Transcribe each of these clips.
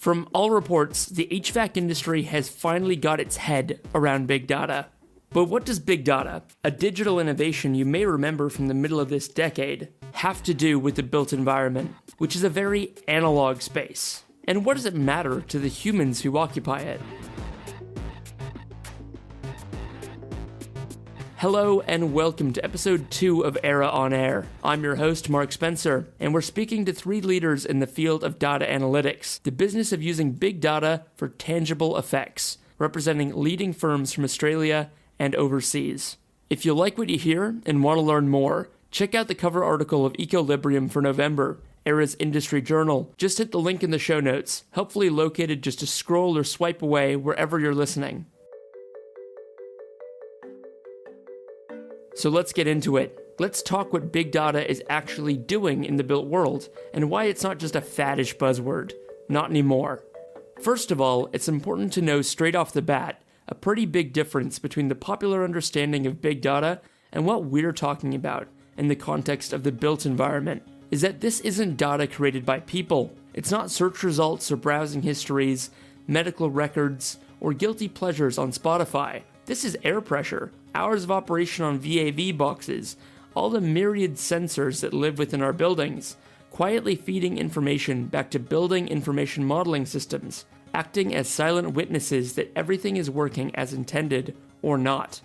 From all reports, the HVAC industry has finally got its head around big data. But what does big data, a digital innovation you may remember from the middle of this decade, have to do with the built environment, which is a very analog space? And what does it matter to the humans who occupy it? Hello and welcome to episode 2 of M.AIRAH on Air. I'm your host, Mark Spencer, and we're speaking to 3 leaders in the field of data analytics, the business of using big data for tangible effects, representing leading firms from Australia and overseas. If you like what you hear and want to learn more, check out the cover article of Equilibrium for November, M.AIRAH's industry journal. Just hit the link in the show notes, helpfully located just to scroll or swipe away wherever you're listening. So let's get into it. Let's talk what big data is actually doing in the built world, and why it's not just a faddish buzzword. Not anymore. First of all, it's important to know straight off the bat a pretty big difference between the popular understanding of big data and what we're talking about in the context of the built environment, is that this isn't data created by people. It's not search results or browsing histories, medical records, or guilty pleasures on Spotify. This is air pressure, hours of operation on VAV boxes, all the myriad sensors that live within our buildings, quietly feeding information back to building information modeling systems, acting as silent witnesses that everything is working as intended or not.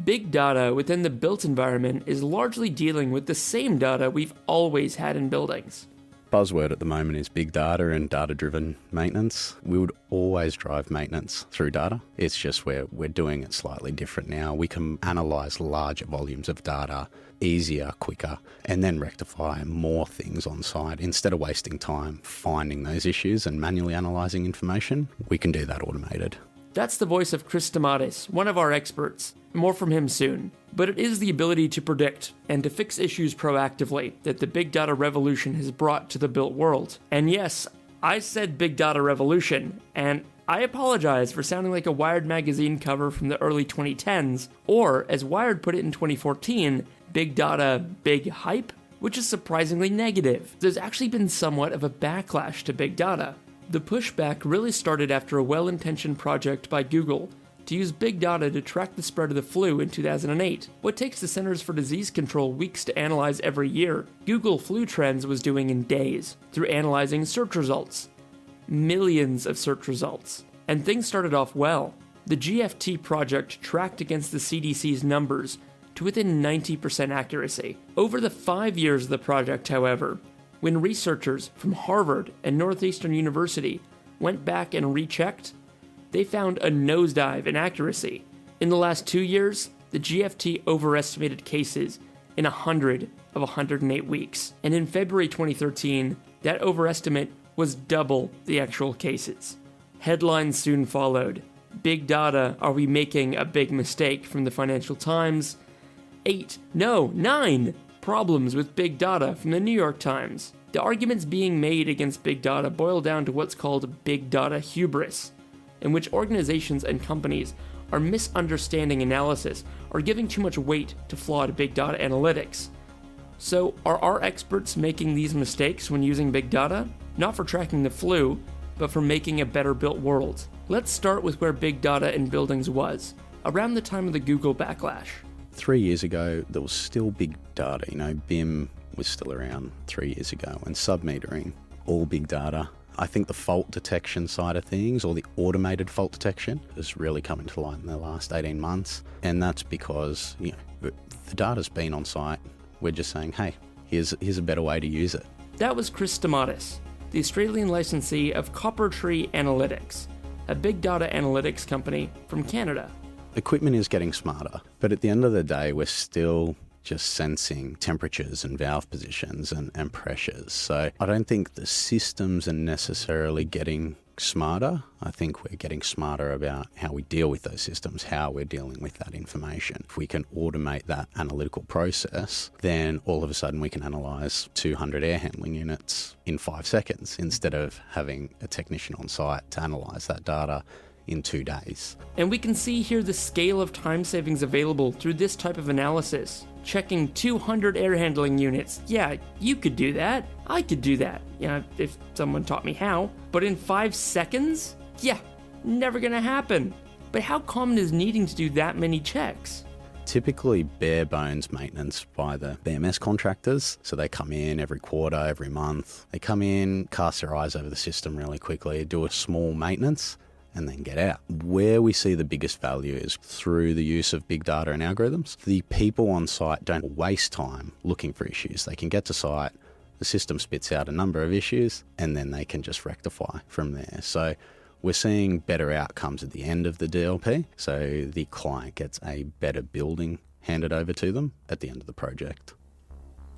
Big data within the built environment is largely dealing with the same data we've always had in buildings. Buzzword at the moment is big data and data-driven maintenance. We would always drive maintenance through data. It's just we're doing it slightly different now. We can analyse larger volumes of data easier, quicker, and then rectify more things on site. Instead of wasting time finding those issues and manually analysing information, we can do that automated. That's the voice of Chris Stamatis, one of our experts. More from him soon. But it is the ability to predict and to fix issues proactively that the big data revolution has brought to the built world. And yes, I said big data revolution, and I apologize for sounding like a Wired magazine cover from the early 2010s, or as Wired put it in 2014, big data, big hype, which is surprisingly negative. There's actually been somewhat of a backlash to big data. The pushback really started after a well-intentioned project by Google to use big data to track the spread of the flu in 2008. What takes the Centers for Disease Control weeks to analyze every year, Google Flu Trends was doing in days, through analyzing search results. Millions of search results. And things started off well. The GFT project tracked against the CDC's numbers to within 90% accuracy. Over the 5 years of the project, however, when researchers from Harvard and Northeastern University went back and rechecked, they found a nosedive in accuracy. In the last 2 years, the GFT overestimated cases in 100 of 108 weeks. And in February 2013, that overestimate was double the actual cases. Headlines soon followed. Big data, are we making a big mistake, from the Financial Times? 9 problems with big data, from the New York Times. The arguments being made against big data boil down to what's called big data hubris, in which organizations and companies are misunderstanding analysis or giving too much weight to flawed big data analytics. So, are our experts making these mistakes when using big data? Not for tracking the flu, but for making a better built world. Let's start with where big data in buildings was, around the time of the Google backlash. 3 years ago, there was still big data. BIM was still around 3 years ago, and submetering, all big data. I think the fault detection side of things, or the automated fault detection, has really come into light in the last 18 months. And that's because, the data's been on site. We're just saying, hey, here's a better way to use it. That was Chris Stamatis, the Australian licensee of CopperTree Analytics, a big data analytics company from Canada. Equipment is getting smarter, but at the end of the day, we're still just sensing temperatures and valve positions and pressures. So I don't think the systems are necessarily getting smarter. I think we're getting smarter about how we deal with those systems, how we're dealing with that information. If we can automate that analytical process, then all of a sudden we can analyse 200 air handling units in 5 seconds instead of having a technician on site to analyse that data in 2 days. And we can see here the scale of time savings available through this type of analysis. Checking 200 air handling units. Yeah, you could do that. I could do that. Yeah, if someone taught me how. But in 5 seconds? Yeah, never gonna happen. But how common is needing to do that many checks? Typically bare bones maintenance by the BMS contractors. So they come in every quarter, every month. They come in, cast their eyes over the system really quickly, do a small maintenance, and then get out. Where we see the biggest value is through the use of big data and algorithms. The people on site don't waste time looking for issues. They can get to site, the system spits out a number of issues, and then they can just rectify from there. So we're seeing better outcomes at the end of the DLP. So the client gets a better building handed over to them at the end of the project.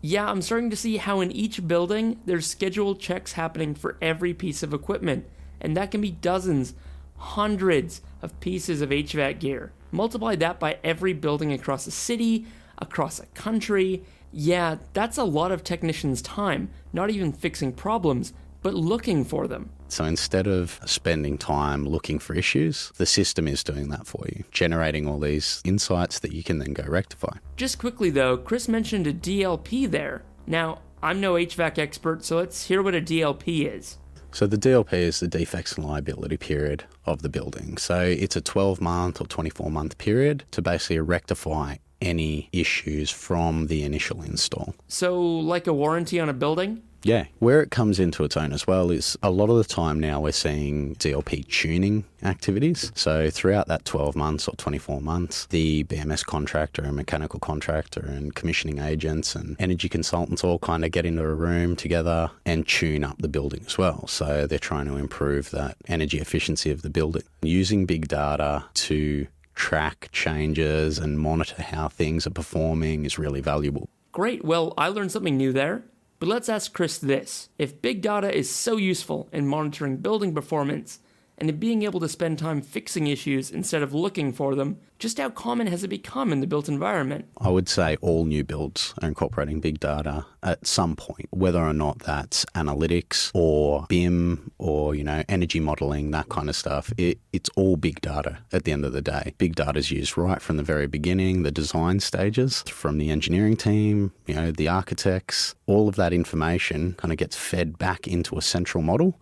Yeah, I'm starting to see how in each building, there's scheduled checks happening for every piece of equipment. And that can be dozens, hundreds of pieces of HVAC gear. Multiply that by every building across a city, across a country. Yeah, that's a lot of technicians' time, not even fixing problems, but looking for them. So instead of spending time looking for issues, the system is doing that for you, generating all these insights that you can then go rectify. Just quickly though, Chris mentioned a DLP there. Now, I'm no HVAC expert, so let's hear what a DLP is. So the DLP is the defects and liability period of the building. So it's a 12-month or 24-month period to basically rectify any issues from the initial install. So like a warranty on a building? Yeah, where it comes into its own as well is a lot of the time now we're seeing DLP tuning activities. So throughout that 12 months or 24 months, the BMS contractor and mechanical contractor and commissioning agents and energy consultants all kind of get into a room together and tune up the building as well. So they're trying to improve that energy efficiency of the building. Using big data to track changes and monitor how things are performing is really valuable. Great, well, I learned something new there. But let's ask Chris this. If big data is so useful in monitoring building performance and in being able to spend time fixing issues instead of looking for them, just how common has it become in the built environment? I would say all new builds are incorporating big data at some point, whether or not that's analytics or BIM or, energy modeling, that kind of stuff. It's all big data at the end of the day. Big data is used right from the very beginning, the design stages, from the engineering team, the architects. All of that information kind of gets fed back into a central model.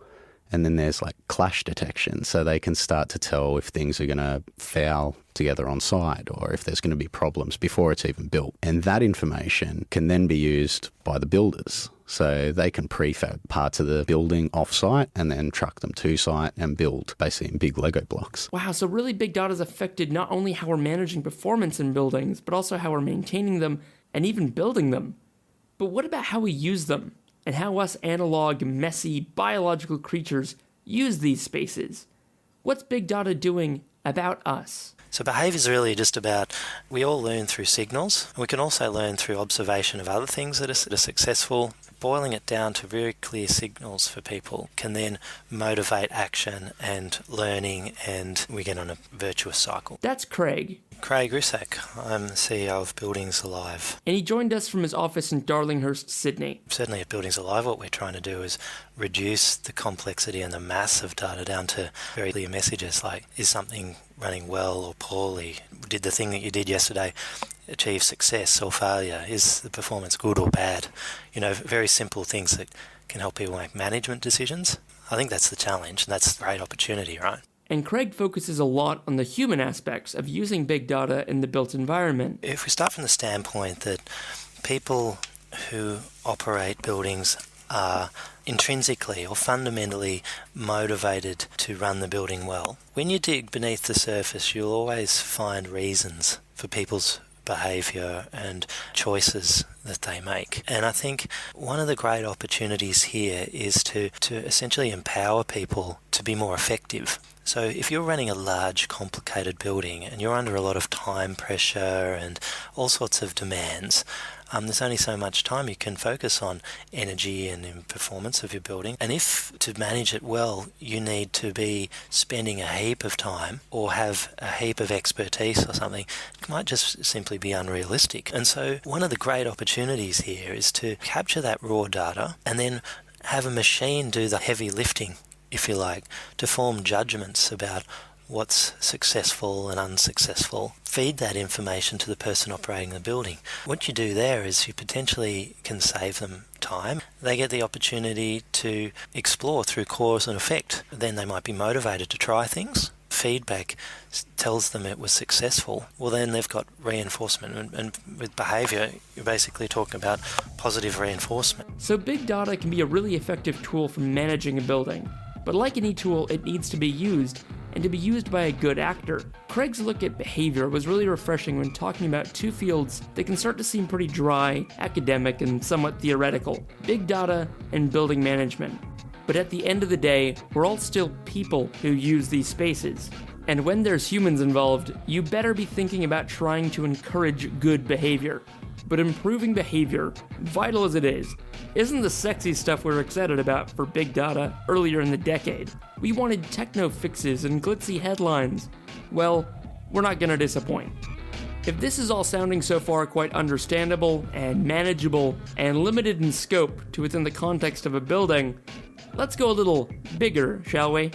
And then there's like clash detection, so they can start to tell if things are going to foul together on site or if there's going to be problems before it's even built. And that information can then be used by the builders. So they can prefab parts of the building off-site and then truck them to site and build basically in big Lego blocks. Wow, so really big data has affected not only how we're managing performance in buildings, but also how we're maintaining them and even building them. But what about how we use them? And how us analog, messy, biological creatures use these spaces? What's big data doing about us? So behaviour is really just about, we all learn through signals. We can also learn through observation of other things that are successful. Boiling it down to very clear signals for people can then motivate action and learning, and we get on a virtuous cycle. That's Craig. Craig Roussac. I'm the CEO of Buildings Alive. And he joined us from his office in Darlinghurst, Sydney. Certainly at Buildings Alive, what we're trying to do is reduce the complexity and the mass of data down to very clear messages like, is something running well or poorly? Did the thing that you did yesterday achieve success or failure? Is the performance good or bad? Very simple things that can help people make management decisions. I think that's the challenge, and that's a great opportunity, right? And Craig focuses a lot on the human aspects of using big data in the built environment. If we start from the standpoint that people who operate buildings are intrinsically or fundamentally motivated to run the building well, when you dig beneath the surface, you'll always find reasons for people's behaviour and choices that they make. And I think one of the great opportunities here is to essentially empower people to be more effective. So if you're running a large, complicated building and you're under a lot of time pressure and all sorts of demands, there's only so much time you can focus on energy and in performance of your building. And if to manage it well, you need to be spending a heap of time or have a heap of expertise or something, it might just simply be unrealistic. And so one of the great opportunities here is to capture that raw data and then have a machine do the heavy lifting, if you like, to form judgments about what's successful and unsuccessful, feed that information to the person operating the building. What you do there is you potentially can save them time. They get the opportunity to explore through cause and effect. Then they might be motivated to try things. Feedback tells them it was successful. Well, then they've got reinforcement. And with behaviour, you're basically talking about positive reinforcement. So big data can be a really effective tool for managing a building. But like any tool, it needs to be used, and to be used by a good actor. Craig's look at behavior was really refreshing when talking about two fields that can start to seem pretty dry, academic, and somewhat theoretical: big data and building management. But at the end of the day, we're all still people who use these spaces. And when there's humans involved, you better be thinking about trying to encourage good behavior. But improving behavior, vital as it is, isn't the sexy stuff we were excited about for big data earlier in the decade. We wanted techno fixes and glitzy headlines. Well, we're not gonna disappoint. If this is all sounding so far quite understandable and manageable and limited in scope to within the context of a building, let's go a little bigger, shall we?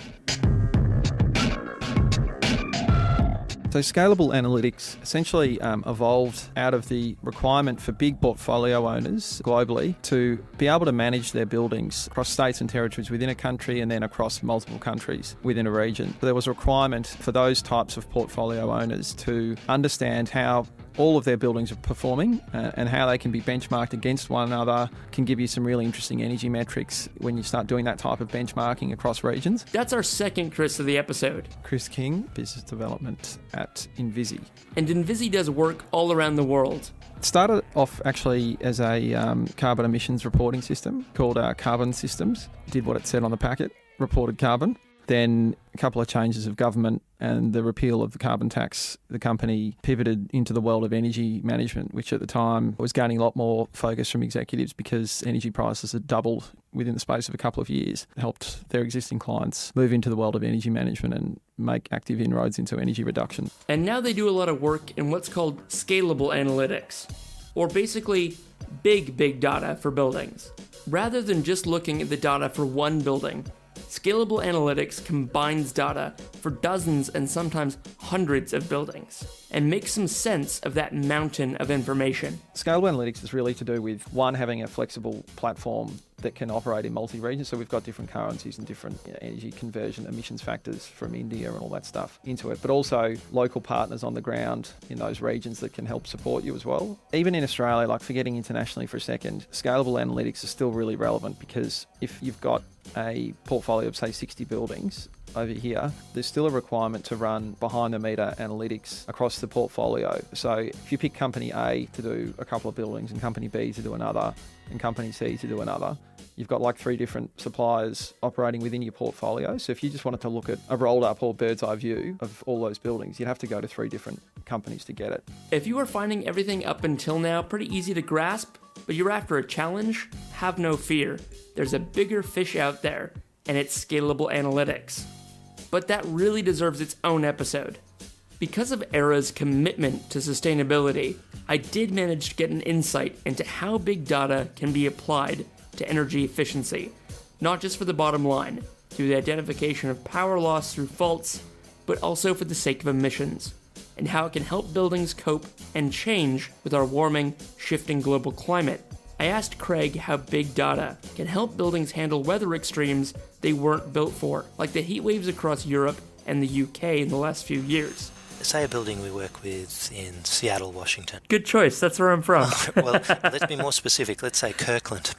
So scalable analytics essentially evolved out of the requirement for big portfolio owners globally to be able to manage their buildings across states and territories within a country and then across multiple countries within a region. So there was a requirement for those types of portfolio owners to understand how all of their buildings are performing and how they can be benchmarked against one another. Can give you some really interesting energy metrics when you start doing that type of benchmarking across regions. That's our second Chris of the episode. Chris King, Business Development at Envizi. And Envizi does work all around the world. It started off actually as a carbon emissions reporting system called Carbon Systems. Did what it said on the packet, reported carbon. Then a couple of changes of government and the repeal of the carbon tax, the company pivoted into the world of energy management, which at the time was gaining a lot more focus from executives because energy prices had doubled within the space of a couple of years. It helped their existing clients move into the world of energy management and make active inroads into energy reduction. And now they do a lot of work in what's called scalable analytics, or basically big data for buildings. Rather than just looking at the data for one building, scalable analytics combines data for dozens and sometimes hundreds of buildings and makes some sense of that mountain of information. Scalable analytics is really to do with, one, having a flexible platform that can operate in multi-regions. So we've got different currencies and different energy conversion emissions factors from India and all that stuff into it, but also local partners on the ground in those regions that can help support you as well. Even in Australia, like forgetting internationally for a second, scalable analytics is still really relevant because if you've got a portfolio of say 60 buildings over here, there's still a requirement to run behind the meter analytics across the portfolio. So if you pick company A to do a couple of buildings and company B to do another and company C to do another, you've got like 3 different suppliers operating within your portfolio. So if you just wanted to look at a rolled up or bird's eye view of all those buildings, you'd have to go to 3 different companies to get it. If you are finding everything up until now pretty easy to grasp, but you're after a challenge, have no fear. There's a bigger fish out there, and it's scalable analytics. But that really deserves its own episode. Because of M.AIRAH's commitment to sustainability, I did manage to get an insight into how big data can be applied to energy efficiency, not just for the bottom line, through the identification of power loss through faults, but also for the sake of emissions, and how it can help buildings cope and change with our warming, shifting global climate. I asked Craig how big data can help buildings handle weather extremes they weren't built for, like the heat waves across Europe and the UK in the last few years. Say a building we work with in Seattle, Washington. Good choice, that's where I'm from. Well, let's be more specific. Let's say Kirkland.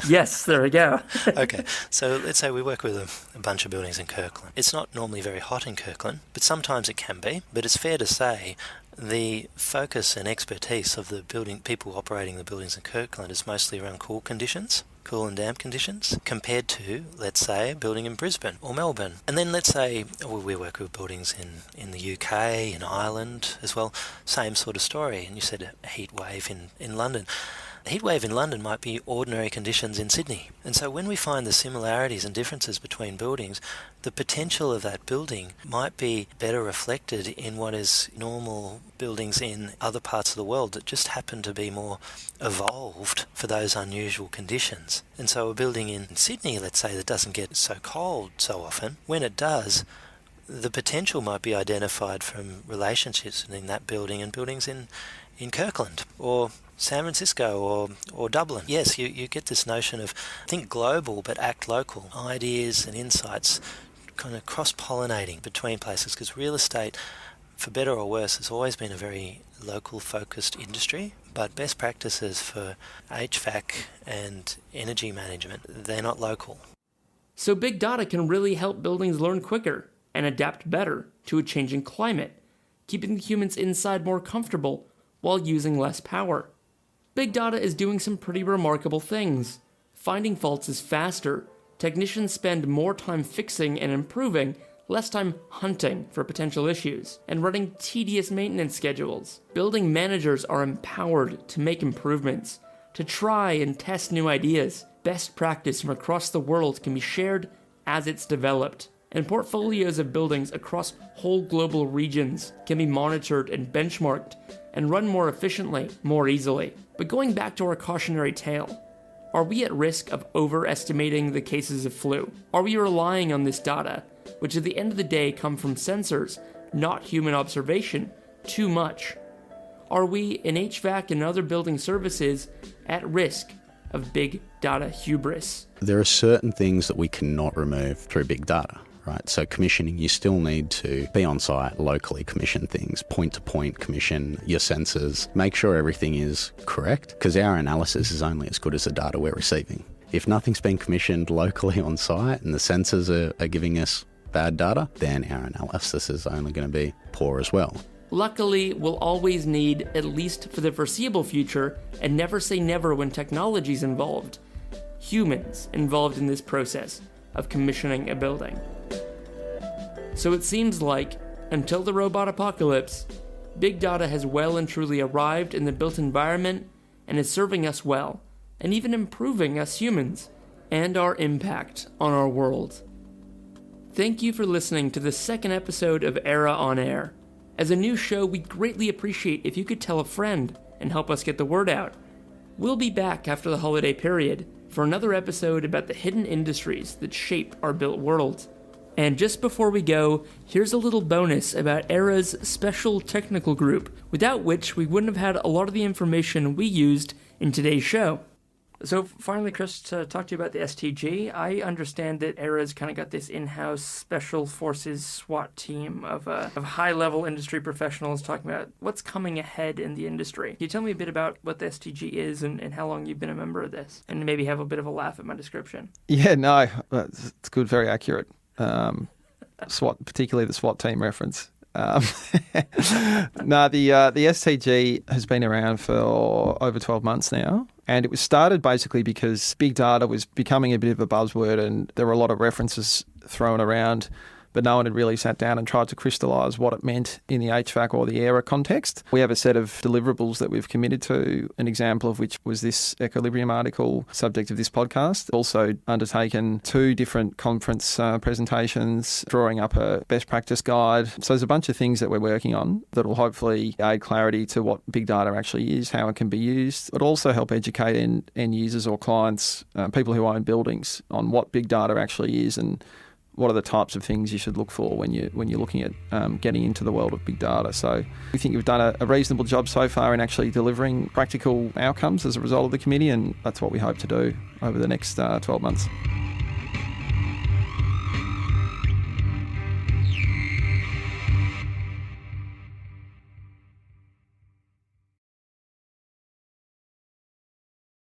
Yes, there we go. Okay, so let's say we work with a bunch of buildings in Kirkland. It's not normally very hot in Kirkland, but sometimes it can be. But it's fair to say the focus and expertise of the building people operating the buildings in Kirkland is mostly around cool and damp conditions, compared to, let's say, a building in Brisbane or Melbourne. And then let's say we work with buildings in the UK, in Ireland as well, same sort of story. And you said a heat wave in London. A heat wave in London might be ordinary conditions in Sydney. And so when we find the similarities and differences between buildings, the potential of that building might be better reflected in what is normal buildings in other parts of the world that just happen to be more evolved for those unusual conditions. And so a building in Sydney, let's say, that doesn't get so cold so often, when it does, the potential might be identified from relationships in that building and buildings in Kirkland or San Francisco or Dublin. Yes, you get this notion of think global but act local. Ideas and insights kind of cross-pollinating between places, because real estate, for better or worse, has always been a very local-focused industry, but best practices for HVAC and energy management, they're not local. So big data can really help buildings learn quicker and adapt better to a changing climate, keeping the humans inside more comfortable while using less power. Big data is doing some pretty remarkable things. Finding faults is faster, technicians spend more time fixing and improving, less time hunting for potential issues, and running tedious maintenance schedules. Building managers are empowered to make improvements, to try and test new ideas. Best practice from across the world can be shared as it's developed, and portfolios of buildings across whole global regions can be monitored and benchmarked and run more efficiently, more easily. But going back to our cautionary tale, are we at risk of overestimating the cases of flu? Are we relying on this data, which at the end of the day come from sensors, not human observation, too much? Are we, in HVAC and other building services, at risk of big data hubris? There are certain things that we cannot remove through big data, right? So commissioning, you still need to be on site, locally commission things, point-to-point commission your sensors, make sure everything is correct, because our analysis is only as good as the data we're receiving. If nothing's been commissioned locally on site and the sensors are giving us bad data, then our analysis is only going to be poor as well. Luckily, we'll always need, at least for the foreseeable future, and never say never when technology's involved, humans involved in this process of commissioning a building. So it seems like, until the robot apocalypse, big data has well and truly arrived in the built environment and is serving us well, and even improving us humans, and our impact on our world. Thank you for listening to the second episode of M.AIRAH on Air. As a new show, we'd greatly appreciate if you could tell a friend and help us get the word out. We'll be back after the holiday period for another episode about the hidden industries that shape our built world. And just before we go, here's a little bonus about M.AIRAH's special technical group, without which we wouldn't have had a lot of the information we used in today's show. So finally, Chris, to talk to you about the STG, I understand that M.AIRAH's kind of got this in-house special forces SWAT team of high-level industry professionals talking about what's coming ahead in the industry. Can you tell me a bit about what the STG is and how long you've been a member of this? And maybe have a bit of a laugh at my description. Yeah, no, it's good, very accurate. SWAT, particularly the SWAT team reference. The STG has been around for over 12 months now, and it was started basically because big data was becoming a bit of a buzzword and there were a lot of references thrown around, but no one had really sat down and tried to crystallise what it meant in the HVAC or the M.AIRAH context. We have a set of deliverables that we've committed to, an example of which was this Equilibrium article, subject of this podcast. Also undertaken 2 different conference presentations, drawing up a best practice guide. So there's a bunch of things that we're working on that will hopefully aid clarity to what big data actually is, how it can be used, but also help educate end users or clients, people who own buildings, on what big data actually is and what are the types of things you should look for when you're looking at getting into the world of big data. So we think we've done a reasonable job so far in actually delivering practical outcomes as a result of the committee, and that's what we hope to do over the next 12 months.